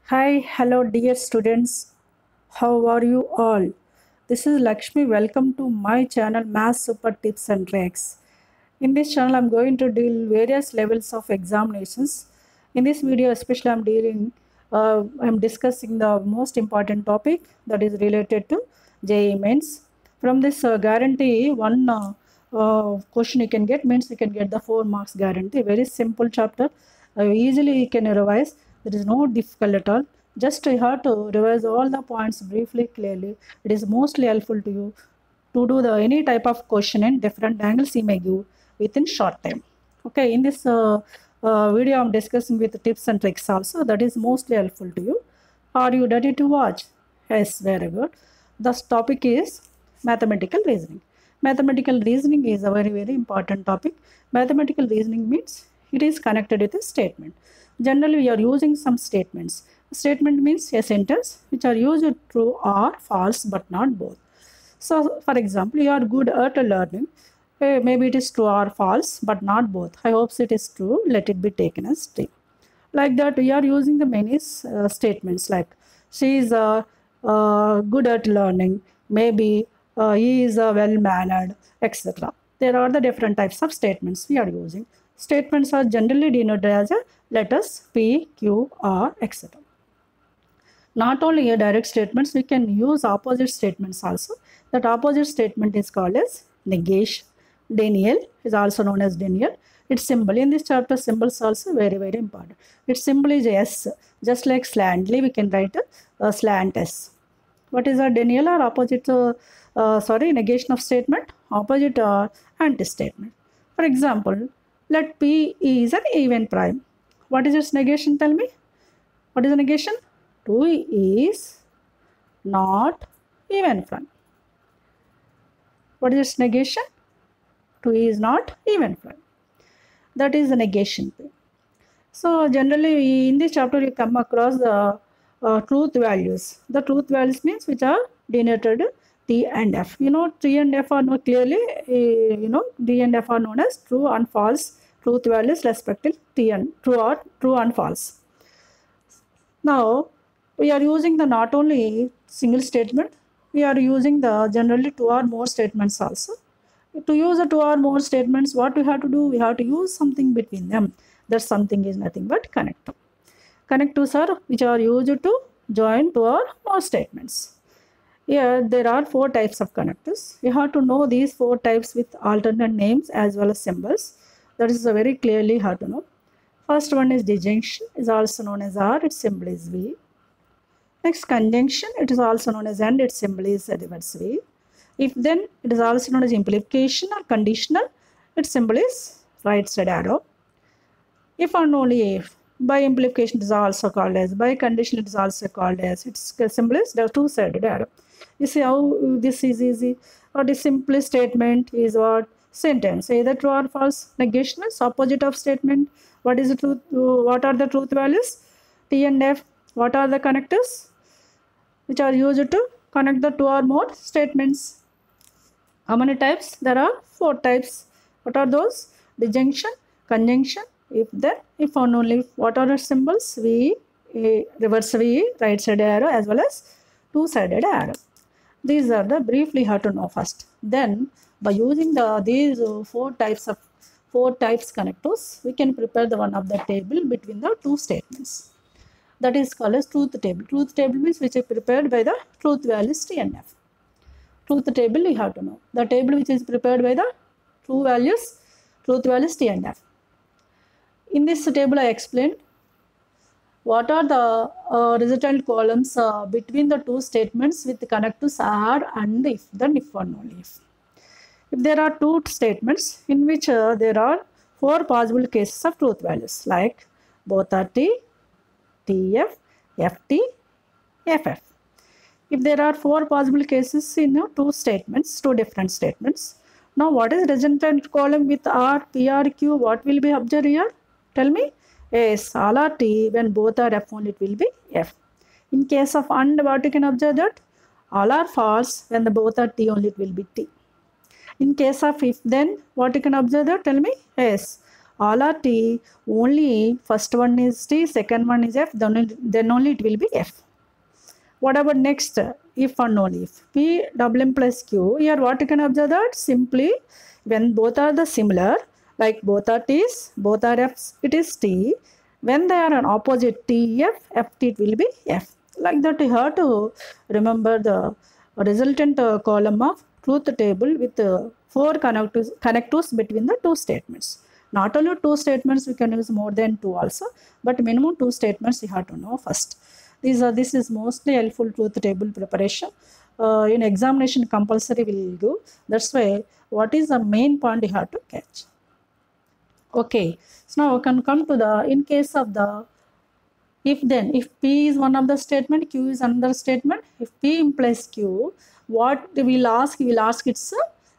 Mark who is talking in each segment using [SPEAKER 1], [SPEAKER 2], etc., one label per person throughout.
[SPEAKER 1] Hi, hello, dear students. How are you all? This is Lakshmi. Welcome to my channel Math Super Tips and Tricks. In this channel, I'm going to deal various levels of examinations. In this video, especially, I'm discussing the most important topic that is related to JEE Mains. From this guarantee, one question you can get means you can get the 4 marks guarantee. Very simple chapter. Easily you can revise. There is no difficult at all. Just you have to revise all the points briefly, clearly. It is mostly helpful to you to do the any type of question in different angles you may give within short time. Okay, in this video I'm discussing with tips and tricks also that is mostly helpful to you. Are you ready to watch? Yes, very good. This topic is mathematical reasoning. Mathematical reasoning is a very important topic. Mathematical reasoning means it is connected with a statement. Generally we are using some statements. Statement means a sentence which are used true or false but not both. So, for example, you are good at learning. Maybe it is true or false, but not both. I hope it is true. Let it be taken as true. Like that, we are using the many statements like she is good at learning. Maybe he is well mannered, etc. There are the different types of statements we are using. Statements are generally denoted as a letters P, Q, R, etc. Not only a direct statements, we can use opposite statements also. That opposite statement is called as negation. Denial is also known as denial. Its symbol in this chapter, symbols also very important. Its symbol is S. Just like slantly, we can write a slant S. What is a denial or opposite? Negation of statement. Opposite or anti-statement. For example, let P is an even prime. What is its negation? Tell me. What is the negation? 2 is not even prime. What is its negation? 2 is not even prime. That is the negation. So generally in this chapter you come across the truth values. The truth values means which are denoted T and F. You know T and F are known clearly. D and F are known as true and false truth values respective T and true and false. Now we are using the not only single statement, we are using the generally 2 or more statements also. To use the 2 or more statements, what we have to do? We have to use something between them. That something is nothing but connector. Connectors are which are used to join 2 or more statements. Here there are 4 types of connectors. You have to know these 4 types with alternate names as well as symbols. That is a very clearly how to know. First one is disjunction, is also known as R, its symbol is V. Next, conjunction, it is also known as AND, its symbol is reverse V. If then, it is also known as implication or conditional, its symbol is right side arrow. If and only if, by implication it is also called as, by condition it is also called as, its symbol is the two-sided arrow. You see how this is easy? Or the simple statement is what? Sentence, either true or false. Negation is opposite of statement. What is the truth? What are the truth values? T and F. What are the connectors which are used to connect the 2 or more statements? How many types? There are 4 types. What are those? Disjunction, conjunction, if then, if and only if. What are the symbols? V, reverse V, right side arrow as well as two-sided arrow. These are the briefly how to know first. Then by using these 4 types connectors, we can prepare the one of the table between the 2 statements. That is called as truth table. Truth table means which is prepared by the truth values T and F. Truth table you have to know. The table which is prepared by the truth values T and F. In this table I explained what are the resultant columns between the 2 statements with connectors R and if, then if and only if. If there are 2 statements in which there are 4 possible cases of truth values like both are T, TF, FT, FF. If there are 4 possible cases in 2 different statements. Now what is resultant column with R, P, R, Q? What will be observed here? Tell me. Yes, all are T. When both are F only it will be F. In case of AND, what you can observe that? All are false. When the both are T only it will be T. In case of if then, what you can observe that? Tell me. Yes, all are T, only first one is T, second one is F, then only it will be F. What about next? If and only if. P double implies Q. Here what you can observe that simply when both are the similar, like both are T's, both are F's, it is T. When they are an opposite T, F, FT, it will be F. Like that you have to remember the resultant column of truth table with 4 connectives between the two statements. Not only 2 statements, we can use more than 2 also, but minimum 2 statements you have to know first. This is mostly helpful truth table preparation. In examination compulsory will do. That's why what is the main point you have to catch. Okay, so now we can come to the, in case of the if then, if P is one of the statement, Q is another statement. If P implies Q, what we'll ask it's a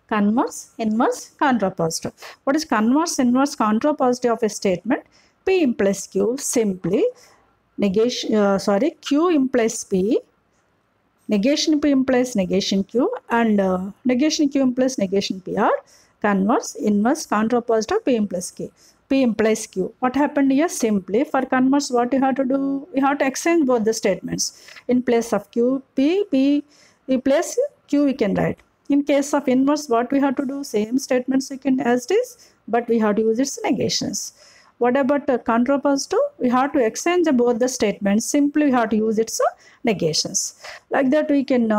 [SPEAKER 1] converse, inverse, contrapositive. What is converse, inverse, contrapositive of a statement? P implies Q, simply Q implies P, negation P implies negation Q, and negation Q implies negation P are converse, inverse, contrapositive P implies K. P implies Q. What happened here? Simply for converse, what you have to do? You have to exchange both the statements. In place of Q, P replace Q we can write. In case of inverse, what we have to do? Same statements we can as it is, but we have to use its negations. What about contrapositive? We have to exchange both the statements. Simply we have to use its negations. Like that we can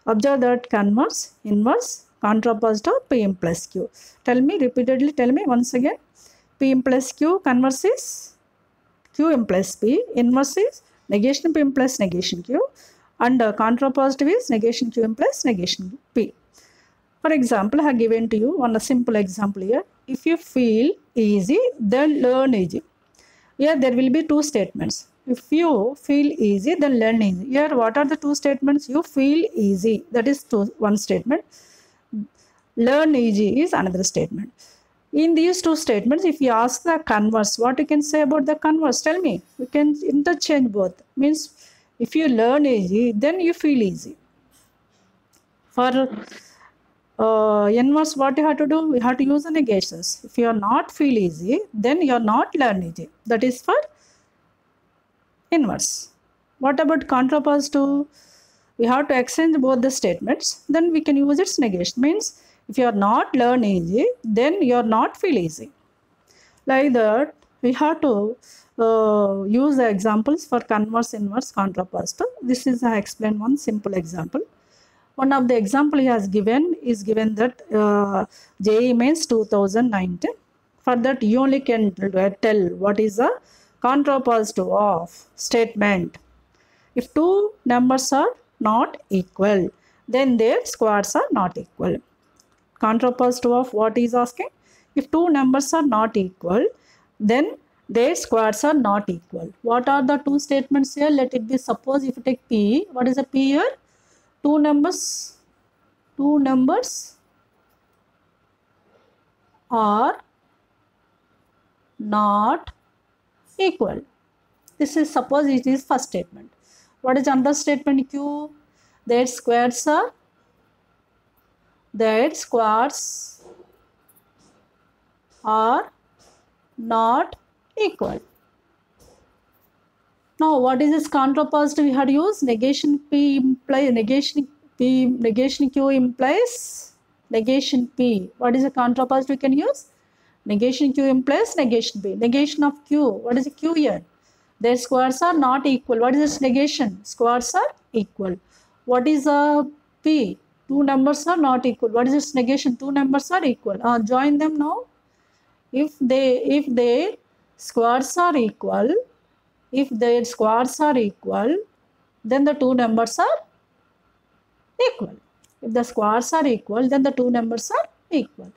[SPEAKER 1] observe that converse, inverse, contrapositive, P implies Q. Tell me repeatedly, tell me once again. P implies Q, converse is Q implies P, inverse is negation P implies negation Q, and contrapositive is negation Q implies negation P. For example, I have given to you one simple example here. If you feel easy, then learn easy. Here there will be 2 statements. If you feel easy, then learn easy. Here what are the 2 statements? You feel easy, that is one statement. Learn easy is another statement. In these 2 statements, if you ask the converse, what you can say about the converse? Tell me. You can interchange both. Means if you learn easy, then you feel easy. For inverse, what you have to do? We have to use the negations. If you are not feel easy, then you are not learn easy. That is for inverse. What about contrapositive? We have to exchange both the statements. Then we can use its negation. Means if you are not learn easy, then you are not feel easy. Like that, we have to use the examples for converse, inverse, contrapositive. This is I explain one simple example. One of the example he has given is given that JEE Mains 2019. For that you only can tell what is the contrapositive of statement. If 2 numbers are not equal, then their squares are not equal. Contrapositive of what is asking? If 2 numbers are not equal, then their squares are not equal. What are the 2 statements here? Let it be, suppose if you take P, what is the P here? 2 numbers are not equal. This is, suppose it is first statement. What is another statement? Q, their squares are not equal. Now, what is this contrapositive? We had used negation P implies negation P, negation Q implies negation P. What is the contrapositive we can use? Negation Q implies negation P. Negation of Q. What is the Q here? Their squares are not equal. What is this negation? Squares are equal. What is P? 2 numbers are not equal. What is this negation? 2 numbers are equal. Join them now. If their squares are equal, then the 2 numbers are equal. If the squares are equal, then the 2 numbers are equal.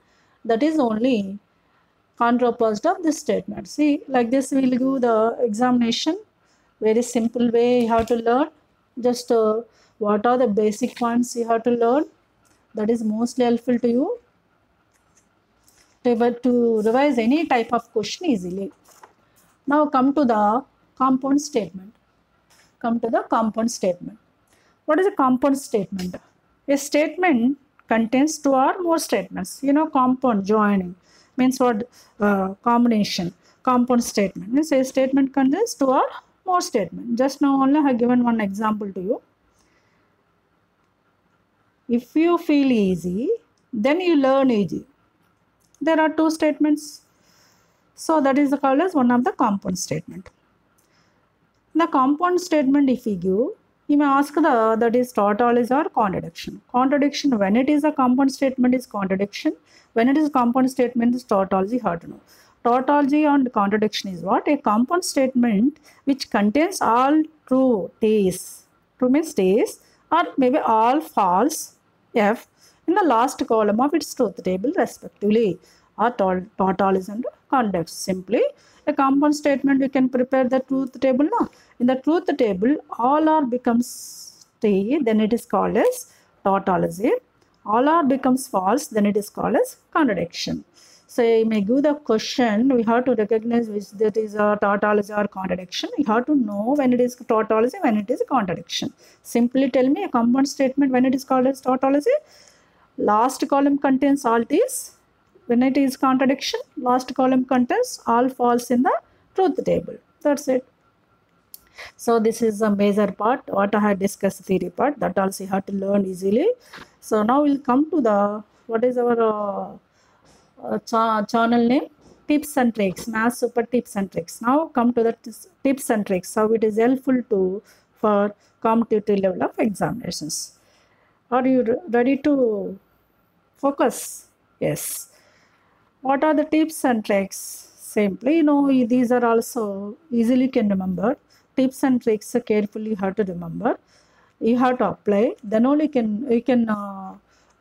[SPEAKER 1] That is only contrapositive of this statement. See, like this we will do the examination. Very simple way you have to learn. Just what are the basic points you have to learn. That is mostly helpful to you to revise any type of question easily. Now come to the compound statement. What is a compound statement? A statement contains 2 or more statements. Compound joining. Means what? Combination. Compound statement means a statement contains two or more statements. Just now only I have given one example to you. If you feel easy, then you learn easy. There are two statements. So that is called as one of the compound statement. The compound statement if we give, you may ask that is tautology or contradiction. Contradiction, when it is a compound statement, is contradiction. When it is compound statement, is tautology. Hard to know. Tautology and contradiction is what? A compound statement which contains all true T's. True means T's, or maybe all false F in the last column of its truth table respectively. Or tautology and contradiction. Simply a compound statement, you can prepare the truth table now. In the truth table, all R becomes T, then it is called as tautology. All R becomes false, then it is called as contradiction. So you may give the question, we have to recognize which that is a tautology or contradiction. You have to know when it is tautology, when it is a contradiction. Simply tell me a compound statement when it is called as tautology. Last column contains all T's. When it is contradiction, last column contains all false in the truth table. That's it. So this is a major part what I had discussed, theory part, that also you have to learn easily. So now we'll come to the what is our channel name, tips and tricks, Math Super Tips and Tricks. Now come to the tips and tricks, how it is helpful to for competitive level of examinations. Are you ready to focus? Yes. What are the tips and tricks? Simply, these are also easily can remember. Tips and tricks carefully you have to remember. You have to apply. Then only you can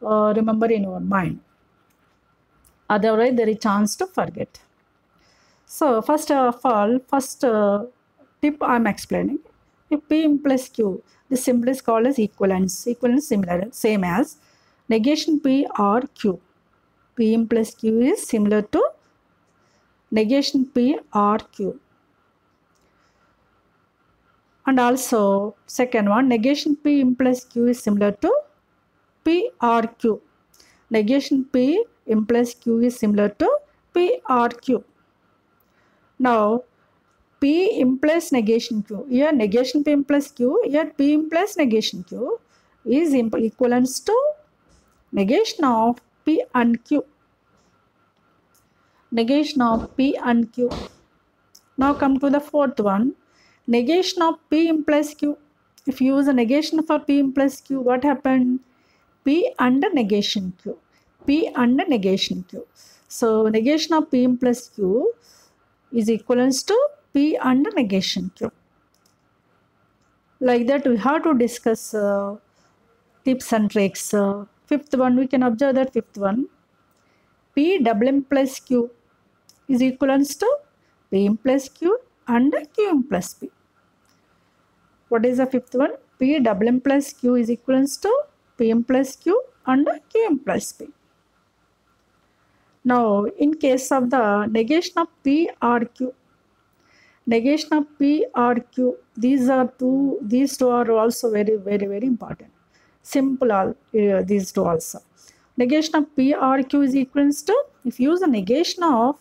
[SPEAKER 1] remember in your mind. Otherwise, there is chance to forget. So first of all, first tip I am explaining. If P implies Q, this symbol is called as equivalence. Equivalence similar, same as negation P or Q. P implies Q is similar to negation P or Q. And also second one, negation P implies Q is similar to P or Q. Negation P implies Q is similar to P or Q. Now P implies negation Q. Here negation P implies Q. Here P implies negation Q is equivalence to negation of P and Q. Negation of P and Q. Now come to the fourth one. Negation of P implies Q. If you use a negation for P implies Q, what happened? P under negation Q. P under negation Q. So negation of P implies Q is equivalence to P under negation Q. Like that we have to discuss tips and tricks. Fifth one, we can observe that fifth one. P double implies Q is equivalence to P implies Q and Q implies P. What is the fifth one? P double implies Q is equivalence to P implies Q and Q implies P. Now, in case of the negation of P or Q, negation of P or Q, these two are also very, very, very important. Simple these two also. Negation of P or Q is equivalence to, if you use the negation of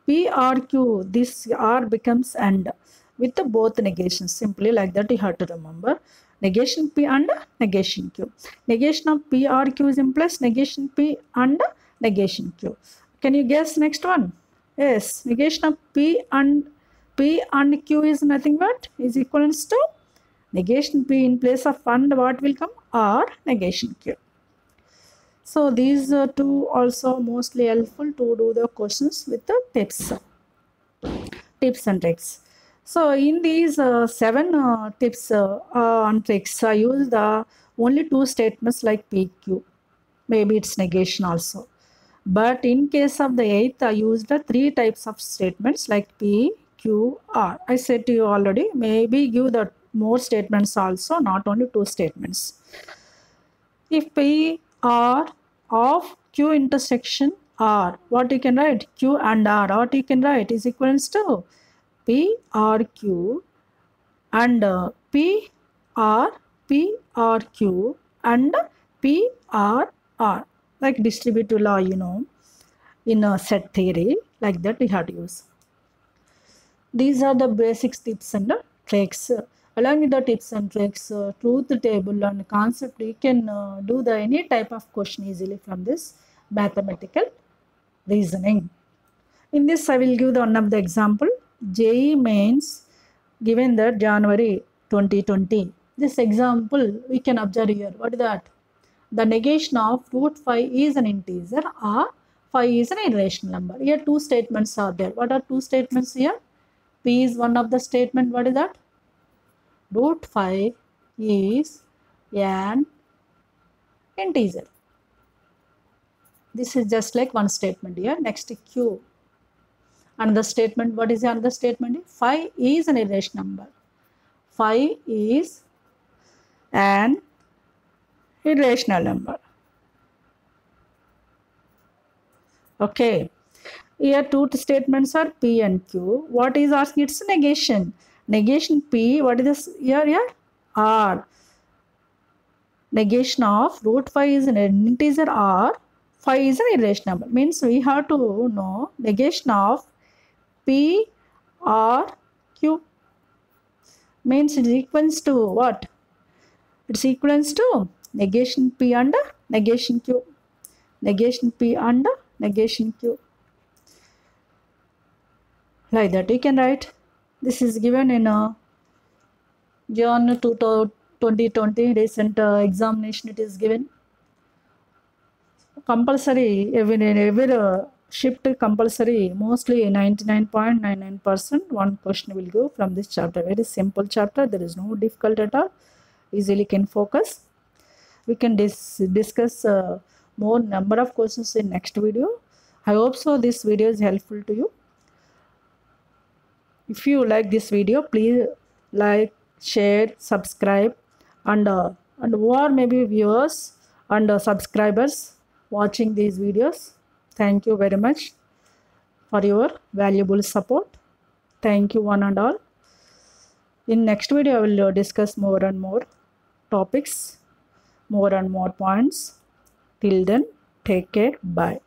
[SPEAKER 1] P or Q, this R becomes AND with the both negations. Simply like that you have to remember. Negation P and negation Q. Negation of P or Q is implies negation P and negation Q. Can you guess next one? Yes, negation of P and Q is nothing but is equivalence to negation P in place of and what will come? R negation Q. So these two also mostly helpful to do the questions with the tips and tricks. So in these 7 tips and tricks, I use the only 2 statements like PQ. Maybe it's negation also. But in case of the 8th, I used the 3 types of statements like P, Q, R. I said to you already, maybe give the more statements also, not only 2 statements. If P, R of Q intersection R, what you can write? Q and R, what you can write is equivalence to P, R, Q and P, R, Q and P, R, R. Like distributive law, in a set theory. Like that we have to use. These are the basic tips and tricks. Along with the tips and tricks, truth table and concept, you can do the any type of question easily from this mathematical reasoning. In this, I will give the one of the example. JEE mains given that January 2020. This example we can observe here. What is that? The negation of root 5 is an integer or 5 is an irrational number. Here two statements are there. What are two statements here? P is one of the statement. What is that? Root 5 is an integer. This is just like one statement here. Next Q. Another statement. What is the another statement? 5 is an irrational number. 5 is an irrational number. Okay. Here two statements are P and Q. What is asking? It's negation. Negation P. What is this here? R. Negation of root 5 is an integer or 5 is an irrational number. Means we have to know negation of P or Q. Means it is equals to what? It's equals to negation P under negation Q. Negation P under negation Q. Like that you can write. This is given in Jan 2020 recent examination. It is given. Compulsory every shift compulsory, mostly 99.99% one question will go from this chapter. Very simple chapter. There is no difficult at all. Easily can focus. We can discuss more number of questions in next video. I hope so this video is helpful to you. If you like this video, please like, share, subscribe, and who are maybe viewers and subscribers watching these videos. Thank you very much for your valuable support. Thank you one and all. In next video, I will discuss more and more topics, more and more points. Till then, take care. Bye.